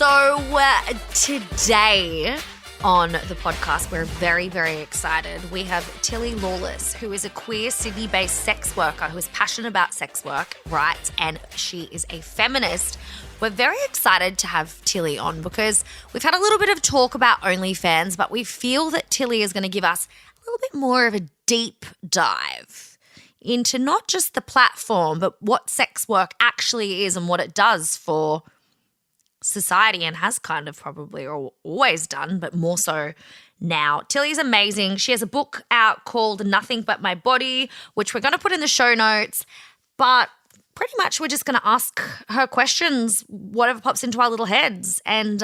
So today on the podcast, we're very, very excited. We have Tilly Lawless, who is a queer Sydney-based sex worker who is passionate about sex work rights, and she is a feminist. We're very excited to have Tilly on because we've had a little bit of talk about OnlyFans, but we feel that Tilly is going to give us a little bit more of a deep dive into not just the platform, but what sex work actually is and what it does for society and has kind of probably always done, but more so now. Tilly's amazing. She has a book out called Nothing But My Body, which we're going to put in the show notes, but pretty much we're just going to ask her questions, whatever pops into our little heads, and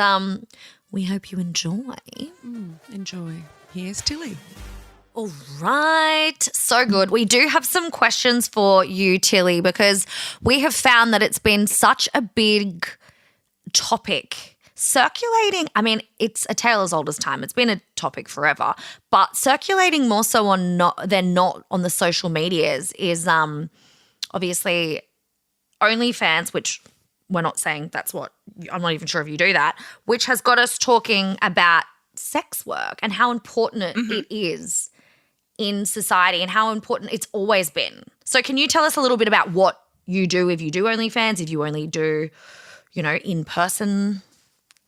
we hope you enjoy. Enjoy. Here's Tilly. All right. So good. We do have some questions for you, Tilly, because we have found that it's been such a big topic circulating. I mean, it's a tale as old as time. It's been a topic forever, but circulating more so on not on the social medias is obviously OnlyFans, which we're not saying that's what, I'm not even sure if you do that, which has got us talking about sex work and how important it is in society and how important it's always been. So can you tell us a little bit about what you do, if you do OnlyFans, if you only do, in-person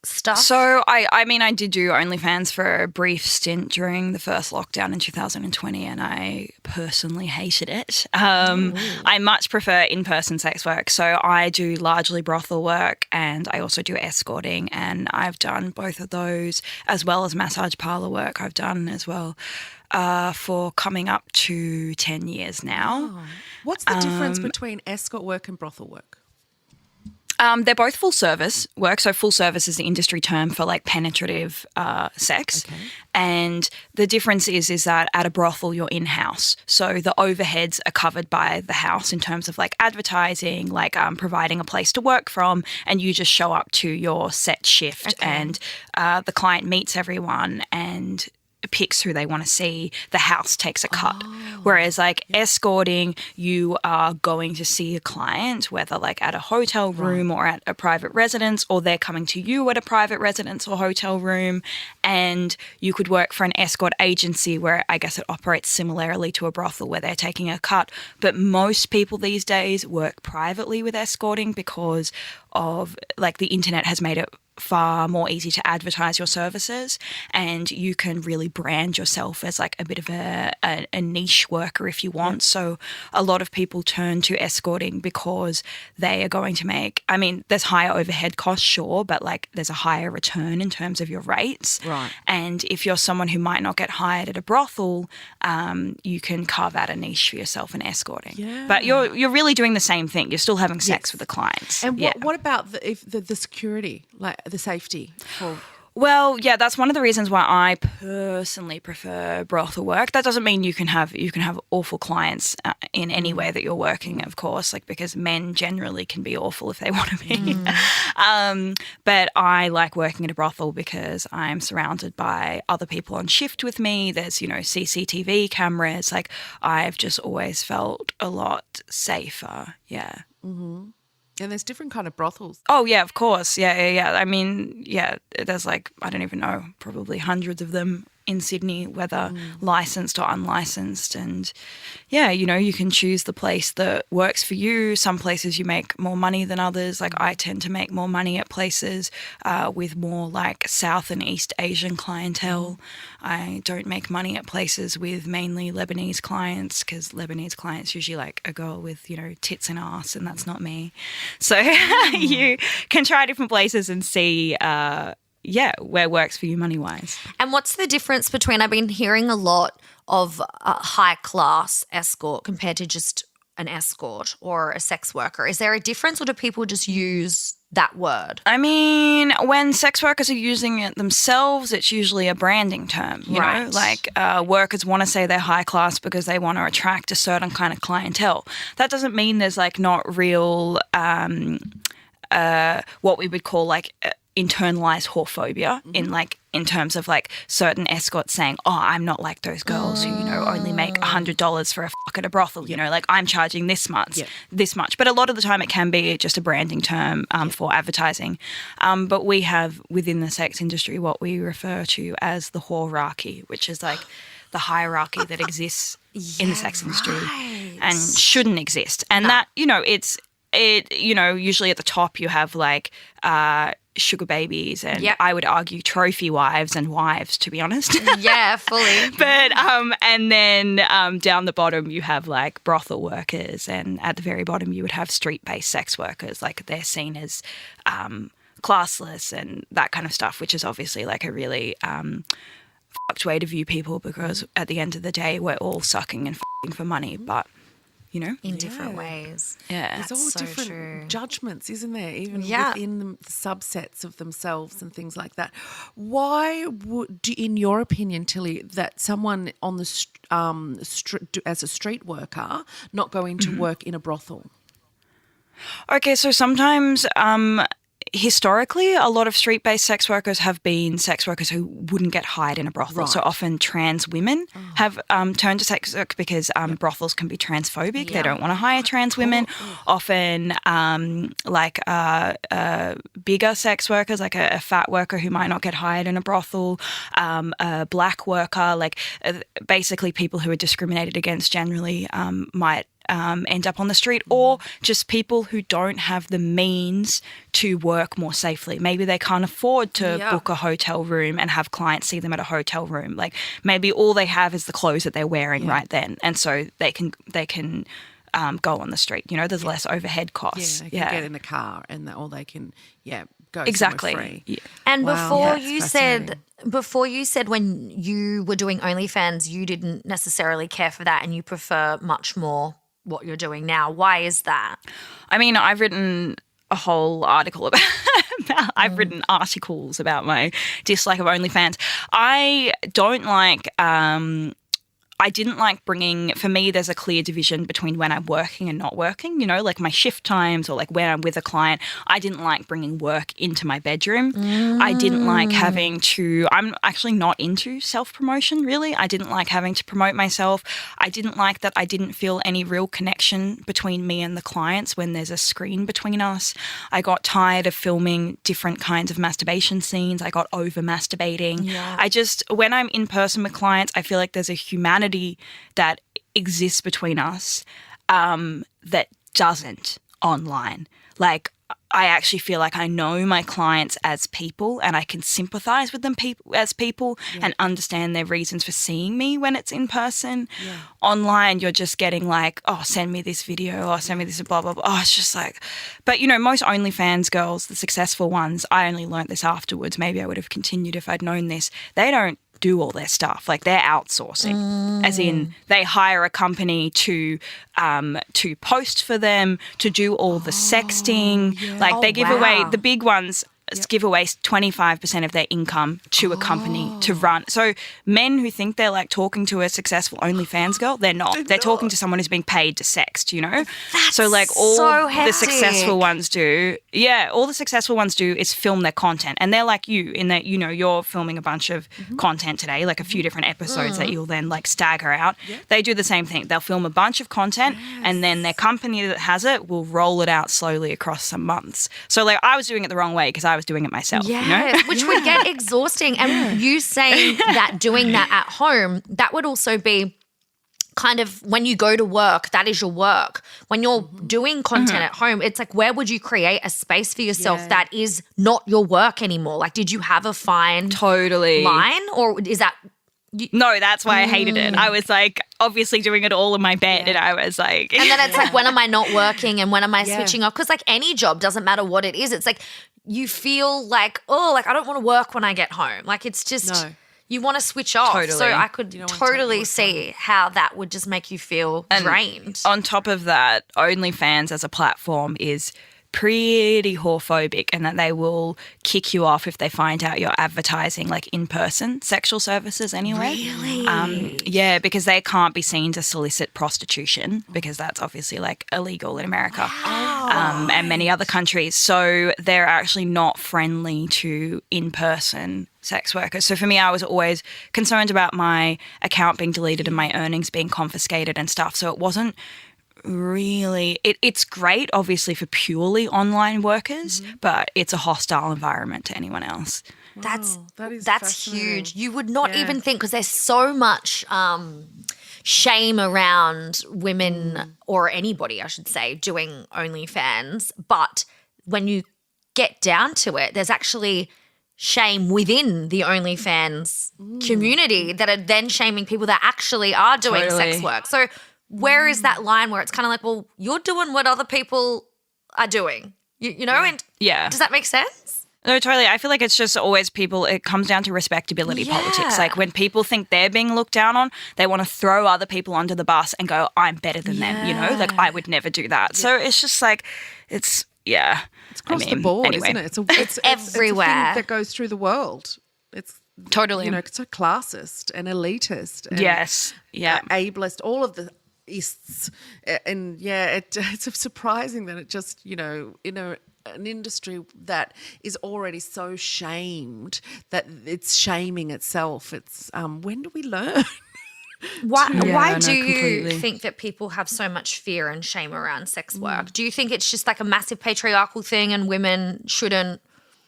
stuff? So I did do OnlyFans for a brief stint during the first lockdown in 2020, and I personally hated it. I much prefer in-person sex work. So I do largely brothel work, and I also do escorting, and I've done both of those, as well as massage parlor work I've done as well for coming up to 10 years now. Oh. What's the difference between escort work and brothel work? They're both full service work. So full service is the industry term for like penetrative sex. Okay. And the difference is that at a brothel you're in-house. So the overheads are covered by the house in terms of like advertising, like providing a place to work from, and you just show up to your set shift and the client meets everyone and picks who they want to see. The house takes a cut. Whereas like escorting, you are going to see a client, whether like at a hotel room or at a private residence, or they're coming to you at a private residence or hotel room, and you could work for an escort agency where I guess it operates similarly to a brothel where they're taking a cut. But most people these days work privately with escorting because of like the internet has made it far more easy to advertise your services, and you can really brand yourself as like a bit of a niche worker if you want. So a lot of people turn to escorting because they are going to make, I mean, there's higher overhead costs, sure, but like there's a higher return in terms of your rates. Right. And if you're someone who might not get hired at a brothel, you can carve out a niche for yourself in escorting. Yeah. But you're really doing the same thing. You're still having sex with the clients. And what about the security, like the safety? Well, yeah, that's one of the reasons why I personally prefer brothel work. That doesn't mean you can have awful clients in any way that you're working, of course, like because men generally can be awful if they want to be. But I like working at a brothel because I'm surrounded by other people on shift with me. There's, CCTV cameras. Like I've just always felt a lot safer. Yeah. Mm-hmm. And there's different kind of brothels. Oh, yeah, of course. Yeah. I mean, yeah, there's like, I don't even know, probably hundreds of them in Sydney, whether licensed or unlicensed. And yeah, you can choose the place that works for you. Some places you make more money than others. Like I tend to make more money at places with more like South and East Asian clientele. I don't make money at places with mainly Lebanese clients because Lebanese clients usually like a girl with, tits and ass, and that's not me. So you can try different places and see where works for you money-wise. And what's the difference between, I've been hearing a lot of a high-class escort compared to just an escort or a sex worker. Is there a difference, or do people just use that word? I mean, when sex workers are using it themselves, it's usually a branding term, you know? Like workers want to say they're high class because they want to attract a certain kind of clientele. That doesn't mean there's like not real what we would call like internalized whorephobia in terms of like certain escorts saying, oh, I'm not like those girls who, only make $100 for a fuck at a brothel, like I'm charging this much. But a lot of the time it can be just a branding term for advertising. But we have within the sex industry what we refer to as the whorearchy, which is like the hierarchy that exists in the sex industry and shouldn't exist. And that, usually at the top you have like sugar babies and I would argue trophy wives and wives, to be honest. Yeah, fully. But and then down the bottom you have like brothel workers, and at the very bottom you would have street-based sex workers. Like they're seen as classless and that kind of stuff, which is obviously like a really fucked way to view people, because at the end of the day we're all sucking and fucking for money, but in different ways. Yeah. There's all so different true. judgments, isn't there? Even within the subsets of themselves and things like that. Why would, in your opinion, Tilly, that someone on the as a street worker not going to work in a brothel? Okay, so sometimes historically, a lot of street-based sex workers have been sex workers who wouldn't get hired in a brothel. Right. So often trans women have turned to sex work because brothels can be transphobic. They don't want to hire trans women. Often bigger sex workers, like a fat worker who might not get hired in a brothel, a black worker, basically people who are discriminated against generally might end up on the street, or just people who don't have the means to work more safely. Maybe they can't afford to book a hotel room and have clients see them at a hotel room. Like maybe all they have is the clothes that they're wearing right then, and so they can go on the street. There's less overhead costs. Yeah, they can get in the car or they can go exactly. somewhere free. Yeah. And before you said when you were doing OnlyFans, you didn't necessarily care for that and you prefer much more what you're doing now. Why is that? I mean, I've written a whole article about I've written articles about my dislike of OnlyFans. I didn't like bringing, for me, there's a clear division between when I'm working and not working, like my shift times or like when I'm with a client. I didn't like bringing work into my bedroom. I didn't like having to, I'm actually not into self-promotion, really. I didn't like having to promote myself. I didn't like that I didn't feel any real connection between me and the clients when there's a screen between us. I got tired of filming different kinds of masturbation scenes. I got over masturbating. Yeah. When I'm in person with clients, I feel like there's a humanity that exists between us that doesn't online. Like I actually feel like I know my clients as people and I can sympathize with them as people and understand their reasons for seeing me when it's in person. Yeah. Online, you're just getting like, oh, send me this video or send me this blah, blah, blah. Oh, it's just like, but most OnlyFans girls, the successful ones, I only learnt this afterwards. Maybe I would have continued if I'd known this. They don't do all their stuff. Like they're outsourcing, as in they hire a company to post for them, to do all the sexting. Yeah. Like they give away, the big ones give away 25% of their income to a company to run. So men who think they're like talking to a successful OnlyFans girl, they're not. They're talking to someone who's being paid to sext, That's so like all so the successful ones do, all the successful ones do is film their content. And they're like you in that, you're filming a bunch of content today, like a few different episodes that you'll then like stagger out. Yep. They do the same thing. They'll film a bunch of content and then their company that has it will roll it out slowly across some months. So like I was doing it the wrong way because I was doing it myself, which would get exhausting. And you saying that doing that at home, that would also be kind of when you go to work, that is your work. When you're doing content at home, it's like where would you create a space for yourself that is not your work anymore? Like did you have a fine line or is that No, that's why I hated it. I was like obviously doing it all in my bed and I was like and then it's like when am I not working and when am I switching off? Because like any job, doesn't matter what it is, it's like you feel like, I don't want to work when I get home. Like it's just you want to switch off. Totally. So I could totally see how that would just make you feel drained. On top of that, OnlyFans as a platform is pretty whorephobic, and that they will kick you off if they find out you're advertising like in-person sexual services anyway. Really? Yeah, because they can't be seen to solicit prostitution, because that's obviously like illegal in America. And many other countries. So they're actually not friendly to in-person sex workers. So for me, I was always concerned about my account being deleted and my earnings being confiscated and stuff. So it wasn't really, it's great obviously for purely online workers, but it's a hostile environment to anyone else. That's huge. You would not even think, because there's so much shame around women or anybody, I should say, doing OnlyFans. But when you get down to it, there's actually shame within the OnlyFans community that are then shaming people that actually are doing sex work. So where is that line where it's kind of like, well, you're doing what other people are doing, you know? And does that make sense? No, totally. I feel like it's just always people, it comes down to respectability politics. Like when people think they're being looked down on, they want to throw other people under the bus and go, I'm better than them, you know? Like I would never do that. So it's just like, it's across the board, anyway. isn't it? It's everywhere. It's a thing that goes through the world. It's totally, you know, it's so classist and elitist. And, ableist, all of the ists, and it's surprising that it just, you know, in an industry that is already so shamed that it's shaming itself. It's when do we learn? Why do you think that people have so much fear and shame around sex work? Do you think it's just like a massive patriarchal thing and women shouldn't,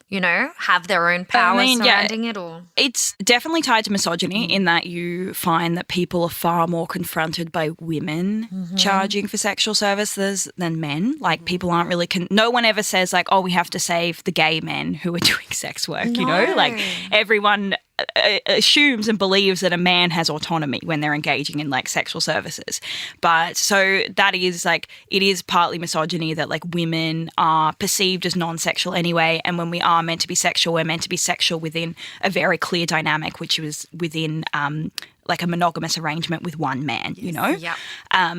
you know, have their own power surrounding it? Or it's definitely tied to misogyny in that you find that people are far more confronted by women charging for sexual services than men. Like people aren't really no one ever says like, oh, we have to save the gay men who are doing sex work, you know? Like everyone assumes and believes that a man has autonomy when they're engaging in like sexual services. But so that is like, it is partly misogyny that like women are perceived as non-sexual anyway, and when we are meant to be sexual, we're meant to be sexual within a very clear dynamic, which was within like a monogamous arrangement with one man, you know?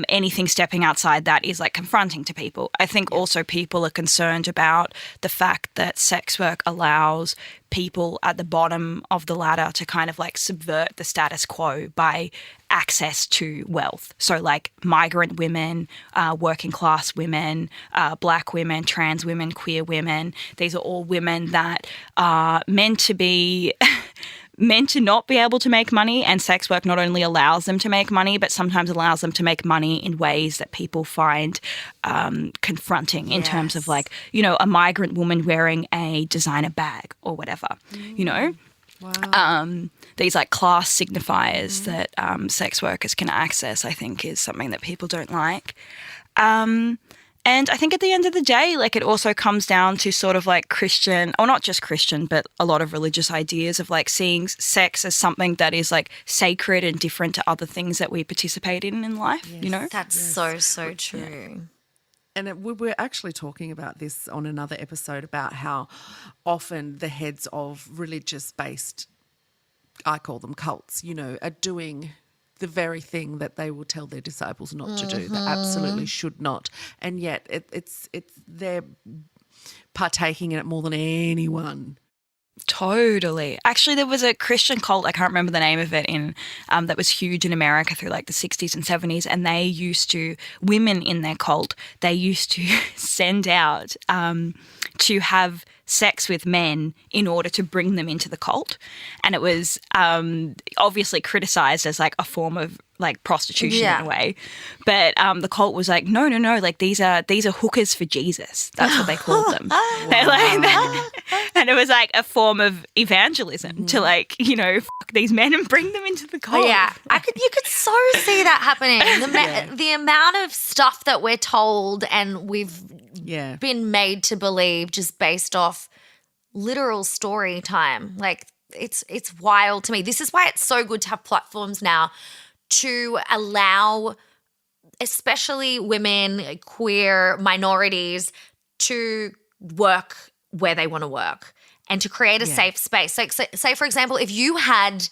Anything stepping outside that is like confronting to people. I think also people are concerned about the fact that sex work allows people at the bottom of the ladder to kind of like subvert the status quo by access to wealth. So like migrant women, working class women, black women, trans women, queer women. These are all women that are meant to not be able to make money, and sex work not only allows them to make money, but sometimes allows them to make money in ways that people find confronting in terms of like, you know, a migrant woman wearing a designer bag or whatever, you know? Wow. These like class signifiers that sex workers can access, I think, is something that people don't like. And I think at the end of the day, like it also comes down to sort of like Christian, or not just Christian, but a lot of religious ideas of like seeing sex as something that is like sacred and different to other things that we participate in life, you know? That's so true. Yeah. And we were actually talking about this on another episode about how often the heads of religious-based, I call them cults, you know, are doing the very thing that they will tell their disciples not to do, that absolutely should not. And yet it's they're partaking in it more than anyone. Totally. Actually, there was a Christian cult, I can't remember the name of it, in that was huge in America through like the 60s and 70s, and they used to, women in their cult, they used to send out to have sex with men in order to bring them into the cult. And it was obviously criticized as like a form of like prostitution in a way. But the cult was like, no, like these are hookers for Jesus. That's what they called them. They're like, and it was like a form of evangelism to like, you know, fuck these men and bring them into the cult. Yeah, you could so see that happening. The amount of stuff that we're told and we've been made to believe just based off literal story time. Like it's wild to me. This is why it's so good to have platforms now to allow especially women, queer, minorities to work where they want to work and to create a safe space. So say, for example, if you had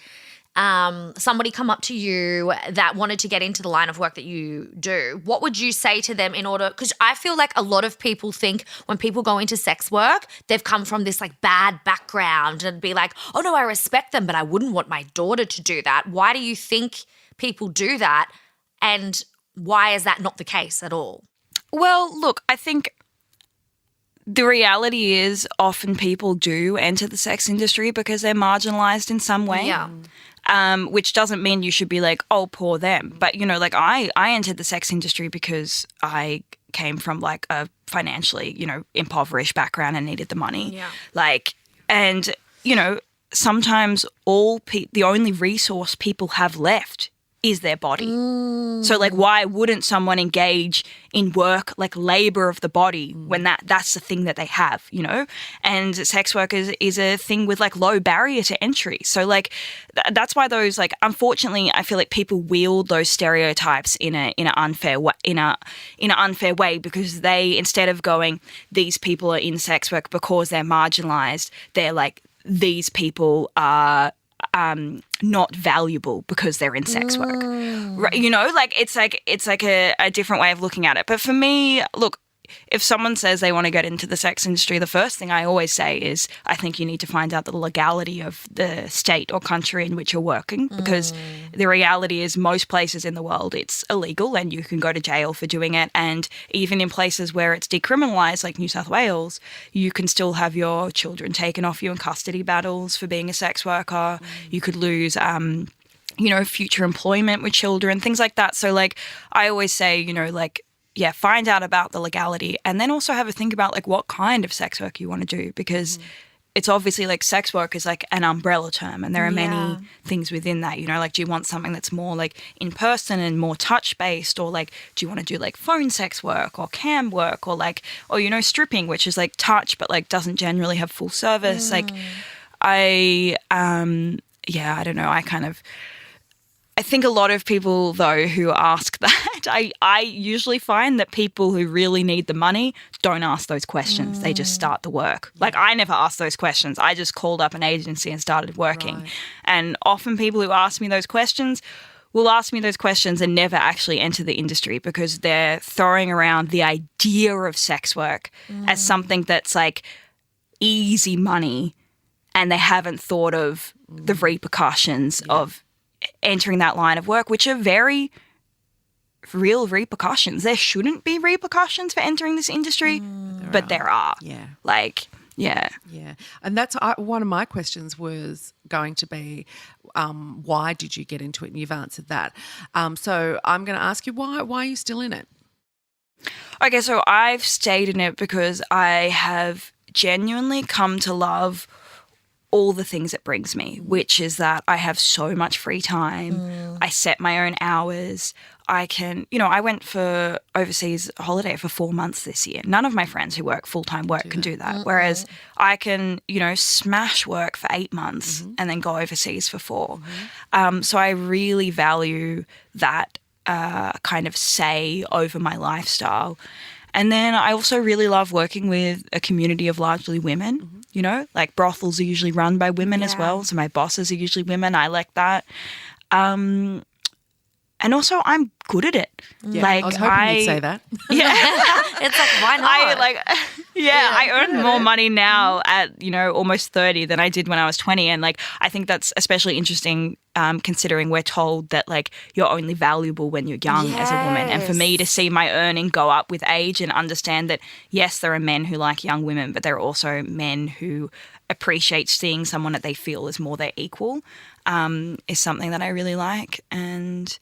somebody come up to you that wanted to get into the line of work that you do, what would you say to them in order, because I feel like a lot of people think when people go into sex work, they've come from this like bad background and be like, oh no, I respect them, but I wouldn't want my daughter to do that. Why do you think people do that? And why is that not the case at all? Well, look, I think the reality is often people do enter the sex industry because they're marginalised in some way. Yeah. Which doesn't mean you should be like, oh, poor them. But, you know, like I entered the sex industry because I came from like a financially, you know, impoverished background and needed the money. Yeah. Like, and, you know, sometimes the only resource people have left is their body. So like why wouldn't someone engage in work like labor of the body when that's the thing that they have, you know? And sex work is a thing with like low barrier to entry. So like that's why those like unfortunately I feel like people wield those stereotypes in an unfair way because they, instead of going these people are in sex work because they're marginalized, they're like these people are not valuable because they're in sex work. Right, you know, like it's like a different way of looking at it. But for me, look, if someone says they want to get into the sex industry, the first thing I always say is I think you need to find out the legality of the state or country in which you're working, because the reality is most places in the world it's illegal and you can go to jail for doing it. And even in places where it's decriminalised, like New South Wales, you can still have your children taken off you in custody battles for being a sex worker. You could lose you know, future employment with children, things like that. So like I always say, you know, like, yeah, find out about the legality and then also have a think about like what kind of sex work you want to do, because it's obviously like sex work is like an umbrella term and there are many things within that, you know, like do you want something that's more like in person and more touch based, or like do you want to do like phone sex work or cam work or like, or, you know, stripping, which is like touch but like doesn't generally have full service. Like I don't know, I think a lot of people, though, who ask that, I usually find that people who really need the money don't ask those questions. They just start the work. Like, I never asked those questions. I just called up an agency and started working. Right. And often people who ask me those questions will ask me those questions and never actually enter the industry because they're throwing around the idea of sex work as something that's, like, easy money, and they haven't thought of the repercussions of entering that line of work, which are very real repercussions. There shouldn't be repercussions for entering this industry, but there are. Yeah. Like, yeah. Yeah. And that's one of my questions was going to be, why did you get into it? And you've answered that. So I'm going to ask you, why are you still in it? Okay, so I've stayed in it because I have genuinely come to love all the things it brings me, which is that I have so much free time. I set my own hours. I can, you know, I went for overseas holiday for 4 months this year. None of my friends who work full-time work can do that. Whereas I can, you know, smash work for 8 months and then go overseas for 4. So I really value that kind of say over my lifestyle. And then I also really love working with a community of largely women, you know, like brothels are usually run by women as well. So my bosses are usually women. I like that. And also I'm good at it. Yeah, like I was hoping you'd say that. Yeah. It's like, why not? I earn more money now at, you know, almost 30 than I did when I was 20. And like, I think that's especially interesting considering we're told that like you're only valuable when you're young as a woman. And for me to see my earning go up with age and understand that, yes, there are men who like young women, but there are also men who appreciate seeing someone that they feel is more their equal, is something that I really like. And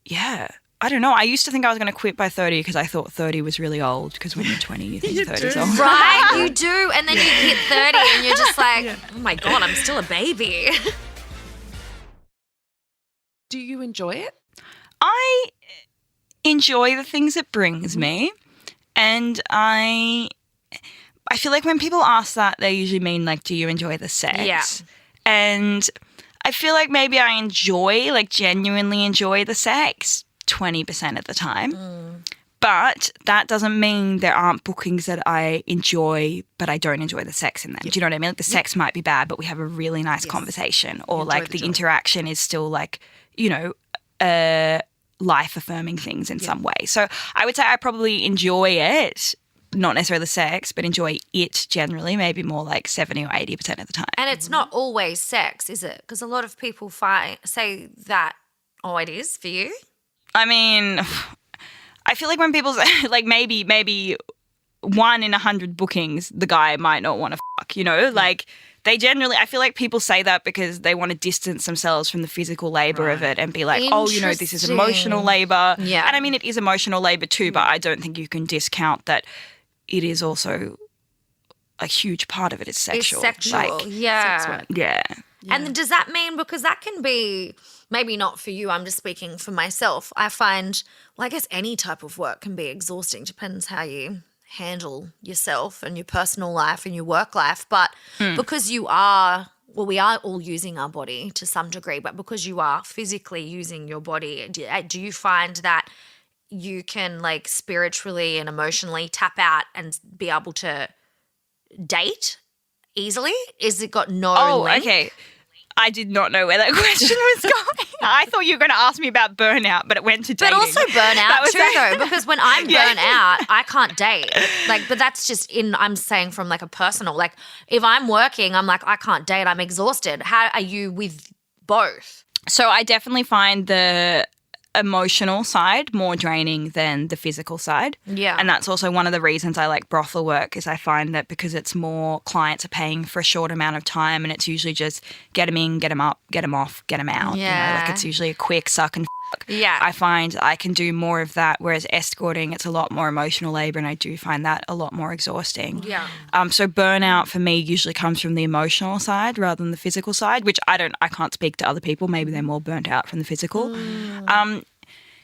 yeah, I don't know. I used to think I was going to quit by 30 because I thought 30 was really old, because when you're 20 you think 30 is old. Right, you do. And then you hit 30 and you're just like, oh my God, I'm still a baby. Do you enjoy it? I enjoy the things it brings me, and I feel like when people ask that, they usually mean like, do you enjoy the sex? Yeah. And I feel like maybe I genuinely enjoy the sex 20% of the time. But that doesn't mean there aren't bookings that I enjoy, but I don't enjoy the sex in them. Do you know what I mean? Like the sex might be bad, but we have a really nice conversation, or like the interaction is still like, you know, life-affirming things in some way. So I would say I probably enjoy it, not necessarily the sex, but enjoy it generally, maybe more like 70 or 80% of the time. And it's not always sex, is it? Because a lot of people say that, oh, it is for you? I mean, I feel like when people say, like maybe 1 in 100 bookings, the guy might not want to fuck, you know? Like they generally, I feel like people say that because they want to distance themselves from the physical labor of it and be like, oh, you know, this is emotional labor. Yeah. And I mean, it is emotional labor too, but I don't think you can discount that it is also a huge part of it is sexual. It's sexual, like, yeah. Yeah. And does that mean, because that can be, maybe not for you, I'm just speaking for myself, I find, well, I guess any type of work can be exhausting, depends how you handle yourself and your personal life and your work life. But because we are all using our body to some degree, but because you are physically using your body, do you find that you can like spiritually and emotionally tap out and be able to date easily? Is it got no link? Okay. I did not know where that question was going. I thought you were going to ask me about burnout, but it went to dating. But also burnout too, though, because when I'm burnt out, I can't date. Like, but that's just I'm saying from like a personal, like if I'm working, I'm like, I can't date, I'm exhausted. How are you with both? So I definitely find the emotional side more draining than the physical side. Yeah. And that's also one of the reasons I like brothel work, is I find that because it's more, clients are paying for a short amount of time, and it's usually just get them in, get them up, get them off, get them out. Yeah. You know, like it's usually a quick suck and Yeah. I find I can do more of that, whereas escorting, it's a lot more emotional labor, and I do find that a lot more exhausting. Yeah. So burnout for me usually comes from the emotional side rather than the physical side, which I can't speak to other people. Maybe they're more burnt out from the physical.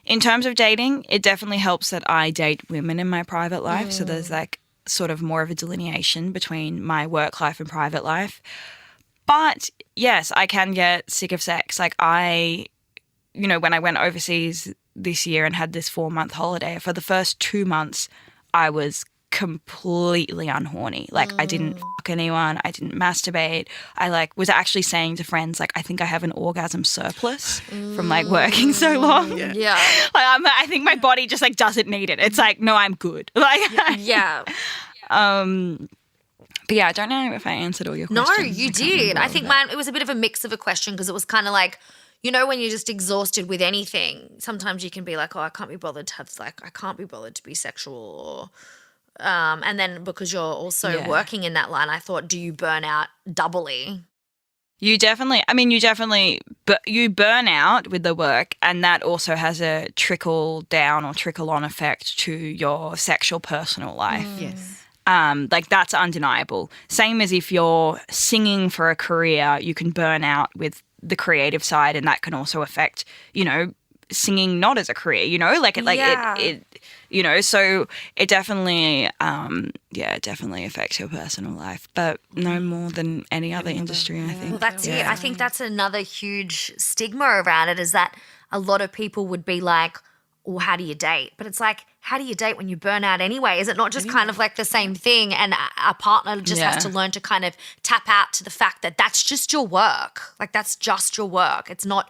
In terms of dating, it definitely helps that I date women in my private life. So there's like sort of more of a delineation between my work life and private life. But yes, I can get sick of sex. Like when I went overseas this year and had this 4-month holiday, for the first 2 months, I was completely unhorny. Like I didn't fuck anyone. I didn't masturbate. I was actually saying to friends, like, I think I have an orgasm surplus from like working so long. Yeah. I think my body just like doesn't need it. It's like, no, I'm good. Like, Yeah. But yeah, I don't know if I answered all your questions. No, you did. I think it was a bit of a mix of a question, because it was kind of like, you know, when you're just exhausted with anything, sometimes you can be like, oh, I can't be bothered to be sexual, or and then because you're also working in that line, I thought, do you burn out doubly? You definitely burn out with the work, and that also has a trickle down or trickle on effect to your sexual personal life. Yes. Like that's undeniable. Same as if you're singing for a career, you can burn out with the creative side, and that can also affect, you know, singing not as a career, you know, it you know, so it definitely it definitely affects your personal life, but no more than any other industry, I think. Well, that's it. I think that's another huge stigma around it, is that a lot of people would be like, well, how do you date? But it's like, how do you date when you burn out anyway? Is it not just kind of like the same thing? And a partner just has to learn to kind of tap out to the fact that that's just your work. Like that's just your work. It's not,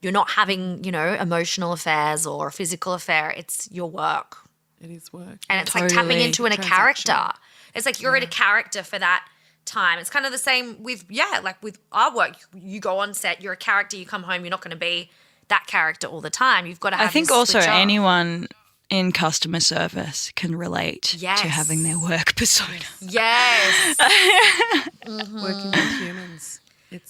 you're not having, you know, emotional affairs or a physical affair. It's your work. It is work. And it's like tapping into a character. It's like you're in a character for that time. It's kind of the same with, like with our work. You go on set, you're a character, you come home, you're not going to be that character all the time. You've got to have I think also anyone in customer service can relate to having their work persona. Yes. Working with humans.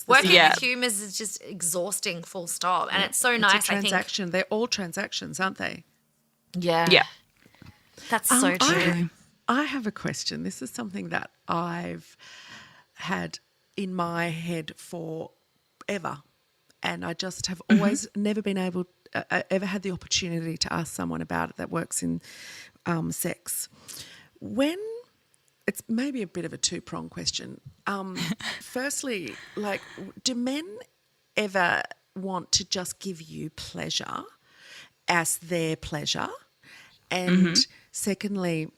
Working with humans is just exhausting, full stop. And it's so nice, it's a transaction. They're all transactions, aren't they? Yeah. Yeah. That's so true. I have a question. This is something that I've had in my head forever, and I just have always never been able, ever had the opportunity to ask someone about it that works in sex. When it's maybe a bit of a two-pronged question. Firstly, like, do men ever want to just give you pleasure as their pleasure? And secondly,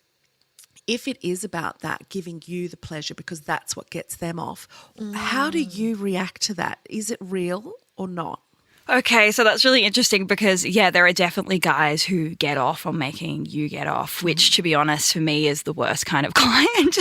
if it is about that, giving you the pleasure because that's what gets them off, how do you react to that? Is it real or not? Okay, so that's really interesting because, there are definitely guys who get off on making you get off, which, to be honest, for me is the worst kind of client.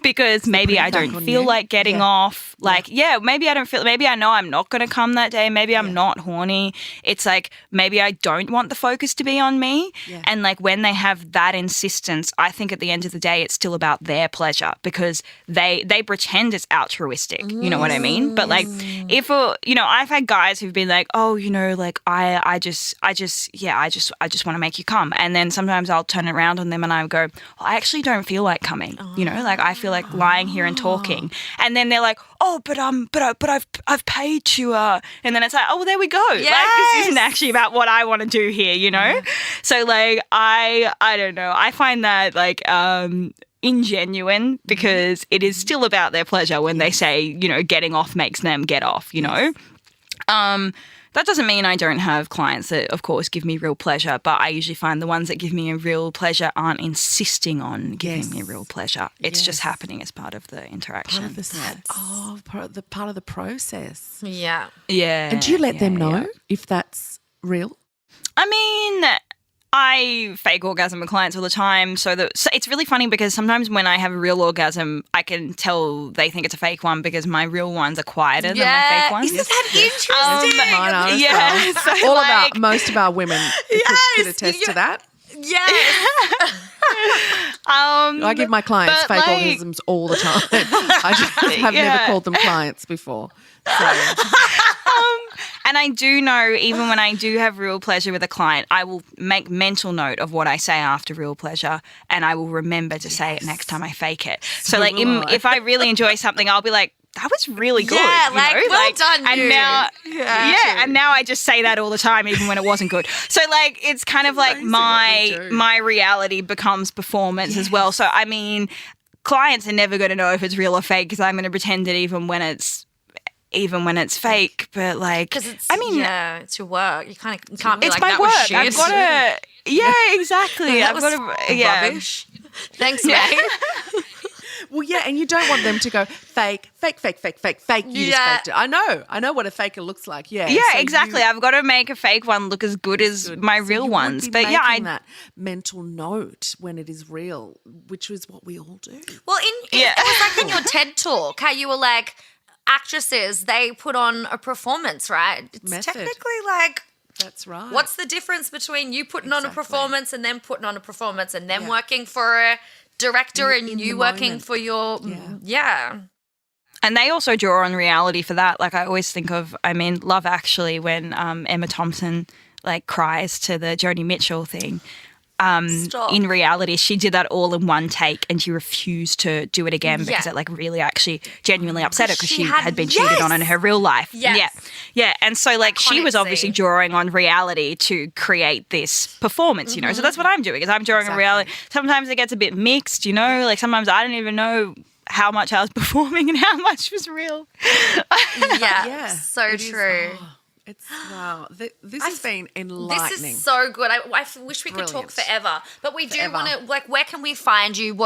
Because maybe I don't feel like getting off. Like, maybe I don't feel, maybe I know I'm not going to come that day. Maybe I'm not horny. It's like, maybe I don't want the focus to be on me. Yeah. And like when they have that insistence, I think at the end of the day, it's still about their pleasure because they pretend it's altruistic. You know what I mean? But like if, I've had guys who've been like, oh, like I just want to make you come. And then sometimes I'll turn around on them and I go, I actually don't feel like coming. Like I feel like lying here and talking. And then they're like, oh, but I've paid to and then it's like, oh, well, there we go. Yes. Like this isn't actually about what I want to do here, So like I don't know. I find that like ingenuine because it is still about their pleasure when they say, getting off makes them get off, That doesn't mean I don't have clients that, of course, give me real pleasure, but I usually find the ones that give me a real pleasure aren't insisting on giving me real pleasure. It's just happening as part of the interaction. Part of the part of the process. Yeah. Yeah. And do you let them know if that's real? I mean, I fake orgasm with clients all the time. So it's really funny because sometimes when I have a real orgasm, I can tell they think it's a fake one because my real ones are quieter than my fake ones. Isn't that interesting? Mine are as well. So all about most of our women could attest to that. Yes. I give my clients fake orgasms all the time. I just have never called them clients before. So. And I do know even when I do have real pleasure with a client, I will make mental note of what I say after real pleasure and I will remember to say it next time I fake it. So like if I really enjoy something, I'll be like, that was really good. Yeah, well done, and you. now, and now I just say that all the time, even when it wasn't good. So like, it's kind of like my reality becomes performance as well. So I mean, clients are never going to know if it's real or fake because I'm going to pretend it even when it's fake. But like, it's your work. You can't be it's like my that work. was shit. I've got to. Yeah, exactly. I've got to. Rubbish. Thanks, mate. Well, yeah, and you don't want them to go fake. You just faked it. I know what a faker looks like. Yeah, yeah, so exactly. I've got to make a fake one look as good as my real ones. But I that mental note when it is real, which is what we all do. Well, it was like in your TED talk, how you were like, actresses, they put on a performance, right? It's technically like. That's right. What's the difference between you putting on a performance and them putting on a performance and them working for a director and you working for your And they also draw on reality for that. Like I always think of, Love Actually, when Emma Thompson like cries to the Joni Mitchell thing. In reality, she did that all in one take and she refused to do it again because it like really actually genuinely upset her because she had been cheated on in her real life. Yes. Yeah. And so like she was obviously drawing on reality to create this performance, So that's what I'm doing is I'm drawing on reality. Sometimes it gets a bit mixed, like sometimes I don't even know how much I was performing and how much was real. So true. Wow. This has been enlightening. This is so good. I wish we could talk forever, but we do want to, like, where can we find you?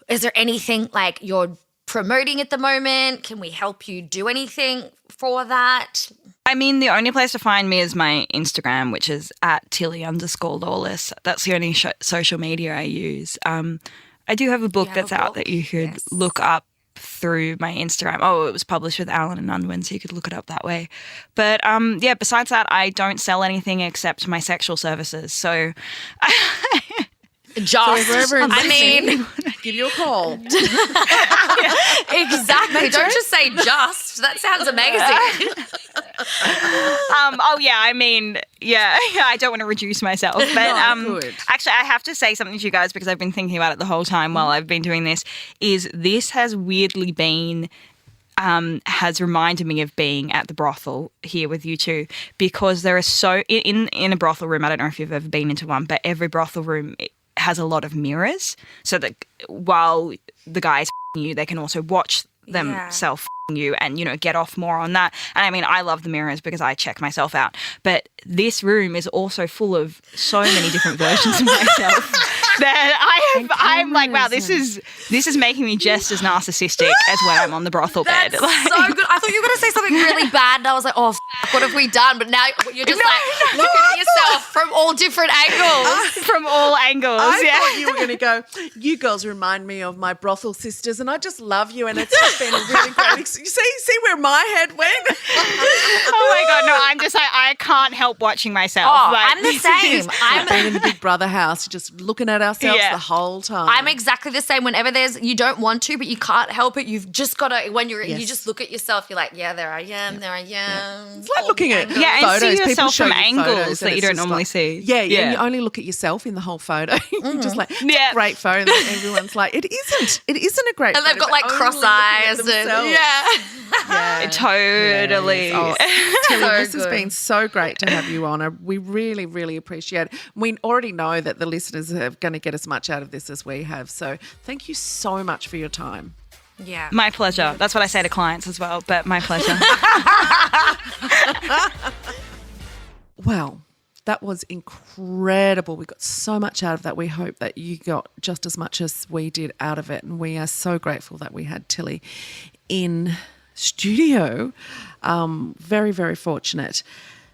Is there anything like you're promoting at the moment? Can we help you do anything for that? The only place to find me is my Instagram, which is at Tilly_Lawless. That's the only social media I use. I do have a book that's out that you could look up through my Instagram. Oh, it was published with Allen and Unwin, so you could look it up that way. But besides that, I don't sell anything except my sexual services. So give you a call. Exactly. Don't just say just. That sounds amazing. I don't want to reduce myself. But actually, I have to say something to you guys because I've been thinking about it the whole time while I've been doing this, this has weirdly been has reminded me of being at the brothel here with you two because there are in a brothel room, I don't know if you've ever been into one, but every brothel room has a lot of mirrors so that while the guys you, they can also watch themselves you and, get off more on that. And I mean, I love the mirrors because I check myself out. But this room is also full of so many different versions of myself that I'm like, wow, this is making me just as narcissistic as when I'm on the brothel bed. That's so good. I thought you were going to say something really bad and I was like, oh, what have we done? But now you're just looking at yourself from all different angles. From all angles, I thought you were going to go, you girls remind me of my brothel sisters and I just love you and it's just been a really great you see where my head went? Oh my God, no, I'm just like, I can't help watching myself. Oh, like, I'm the same. I'm being in the Big Brother house, just looking at ourselves the whole time. I'm exactly the same. Whenever you don't want to, but you can't help it, you've just got to, when you just look at yourself, you're like, yeah, there I am, there I am. Yeah. It's like looking at and photos. see yourself People from angles that you don't normally see. Yeah, and you only look at yourself in the whole photo. You're just like, it's a great photo. And everyone's like, it isn't a great photo. And they've got like cross eyes. Yeah, totally. Yeah, Tilly, this has been so great to have you on. We really, really appreciate it. We already know that the listeners are going to get as much out of this as we have. So thank you so much for your time. Yeah. My pleasure. That's what I say to clients as well, but my pleasure. Well, that was incredible. We got so much out of that. We hope that you got just as much as we did out of it. And we are so grateful that we had Tilly in studio. Very, very fortunate.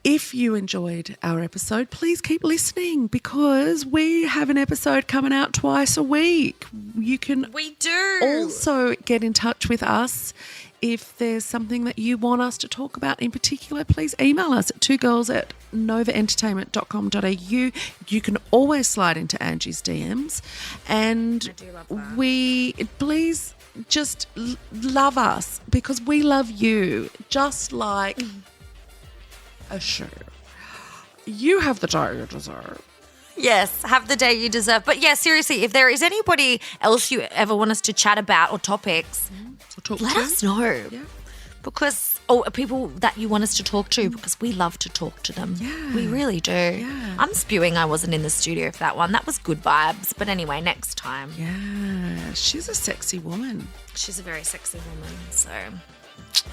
If you enjoyed our episode, please keep listening because we have an episode coming out twice a week. We do also get in touch with us. If there's something that you want us to talk about in particular, please email us at twogirls@novaentertainment.com.au. You can always slide into Angie's DMs. And please just love us because we love you just like a show. You have the day you deserve. Yes, have the day you deserve. But yeah, seriously, if there is anybody else you ever want us to chat about or topics, let us know. Yeah. Or people that you want us to talk to because we love to talk to them. Yeah. We really do. Yeah. I'm spewing I wasn't in the studio for that one. That was good vibes. But anyway, next time. Yeah, she's a sexy woman. She's a very sexy woman, so...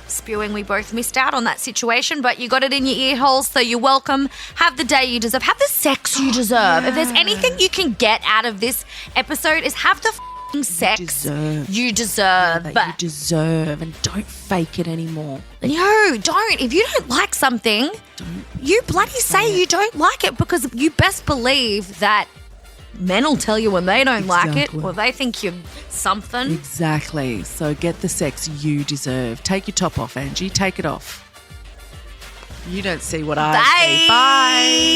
Spewing, we both missed out on that situation, but you got it in your ear holes, so you're welcome. Have the day you deserve. Have the sex you deserve. If there's anything you can get out of this episode is have the sex you deserve. That you deserve, and don't fake it anymore. No, don't. If you don't like something, you bloody say you don't like it because you best believe that men will tell you when they don't like it or they think you're something. Exactly. So get the sex you deserve. Take your top off, Angie. Take it off. You don't see what I see. Bye.